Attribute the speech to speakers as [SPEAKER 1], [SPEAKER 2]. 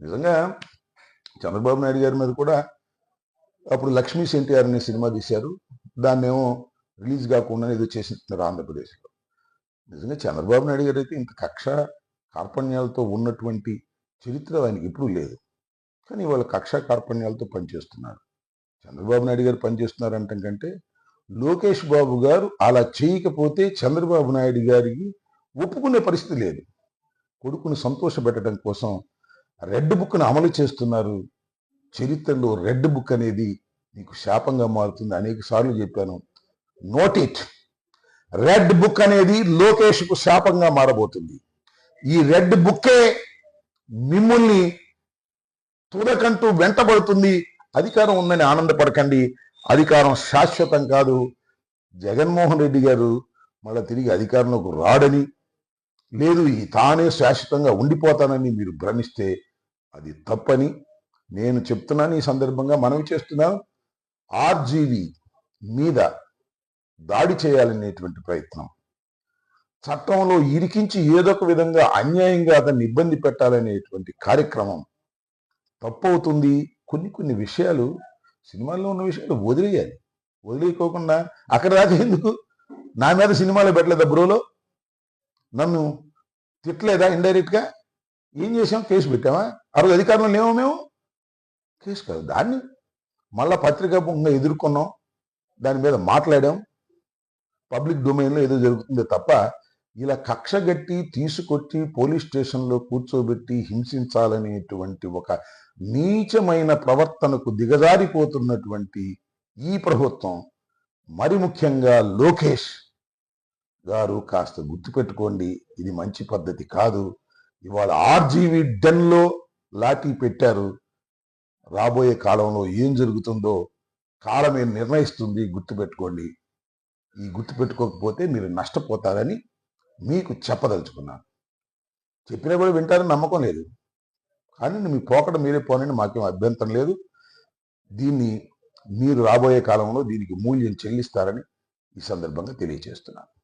[SPEAKER 1] నిజంగా చంద్రబాబు నాయుడు గారి మీద కూడా అప్పుడు లక్ష్మీ ఎన్టీఆర్ అనే సినిమా తీశారు. దాన్నేమో రిలీజ్ కాకుండా ఏదో చేసిస్తున్నారు ఆంధ్రప్రదేశ్లో. నిజంగా చంద్రబాబు నాయుడు గారు అయితే ఇంత కక్ష కార్పణ్యాలతో ఉన్నటువంటి చరిత్ర ఆయనకి ఎప్పుడూ లేదు. కానీ వాళ్ళ కక్ష కార్పణ్యాలతో పనిచేస్తున్నారు. చంద్రబాబు నాయుడు గారు పనిచేస్తున్నారంటే కంటే లోకేష్ బాబు గారు అలా చేయకపోతే చంద్రబాబు నాయుడు గారికి ఒప్పుకునే పరిస్థితి లేదు. కొడుకుని సంతోషపెట్టడం కోసం రెడ్ బుక్ను అమలు చేస్తున్నారు. చరిత్రలో రెడ్ బుక్ అనేది నీకు శాపంగా మారుతుంది. అనేక సార్లు చెప్పాను. Note it. రెడ్ బుక్ అనేది లోకేష్కు శాపంగా మారబోతుంది. ఈ రెడ్ బుక్కే మిమ్మల్ని తుదకంటూ వెంటబడుతుంది. అధికారం ఉందని ఆనందపడకండి. అధికారం శాశ్వతం కాదు. జగన్మోహన్ రెడ్డి గారు మళ్ళీ తిరిగి అధికారంలోకి రాడని, లేదు తానే శాశ్వతంగా ఉండిపోతానని మీరు భ్రమిస్తే అది తప్పని నేను చెప్తున్నాను. ఈ సందర్భంగా మనవి చేస్తున్నాను. ఆర్జీవి మీద దాడి చేయాలనేటువంటి ప్రయత్నం, చట్టంలో ఇరికించి ఏదో ఒక విధంగా అన్యాయంగా అతన్ని ఇబ్బంది పెట్టాలనేటువంటి కార్యక్రమం తప్పవుతుంది. కొన్ని విషయాలు, సినిమాల్లో ఉన్న విషయాలు వదిలేయాలి. వదిలేయకోకుండా అక్కడ దాకా ఎందుకు? నా మీద సినిమాలో పెట్టలేదా బ్రోలో? నన్ను తిట్టలేదా ఇండైరెక్ట్గా? ఏం చేసాం? కేసు పెట్టామా? ఆ రోజు అధికారంలో లేమో మేము? కేసు కాదు, దాన్ని మళ్ళా పత్రికాముఖంగా ఎదుర్కొన్నాం, దాని మీద మాట్లాడాం. పబ్లిక్ డొమైన్లో ఏదో జరుగుతుందే తప్ప ఇలా కక్షగట్టి తీసుకొచ్చి పోలీస్ స్టేషన్లో కూర్చోబెట్టి హింసించాలనేటువంటి ఒక నీచమైన ప్రవర్తనకు దిగజారిపోతున్నటువంటి ఈ ప్రభుత్వం, మరి ముఖ్యంగా లోకేష్ గారు కాస్త గుర్తుపెట్టుకోండి. ఇది మంచి పద్ధతి కాదు. ఇవాళ ఆర్జీవి డెన్లో లాఠీ పెట్టారు. రాబోయే కాలంలో ఏం జరుగుతుందో కాలమే నిర్ణయిస్తుంది. గుర్తుపెట్టుకోండి. ఈ గుర్తుపెట్టుకోకపోతే మీరు నష్టపోతారని మీకు చెప్పదలుచుకున్నాను. చెప్పినా కూడా వింటారని నమ్మకం లేదు. కానీ మీ పోకడ మీరే పోనని మాకేం అభ్యంతరం లేదు. దీన్ని మీరు రాబోయే కాలంలో దీనికి మూల్యం చెల్లిస్తారని ఈ సందర్భంగా తెలియజేస్తున్నాను.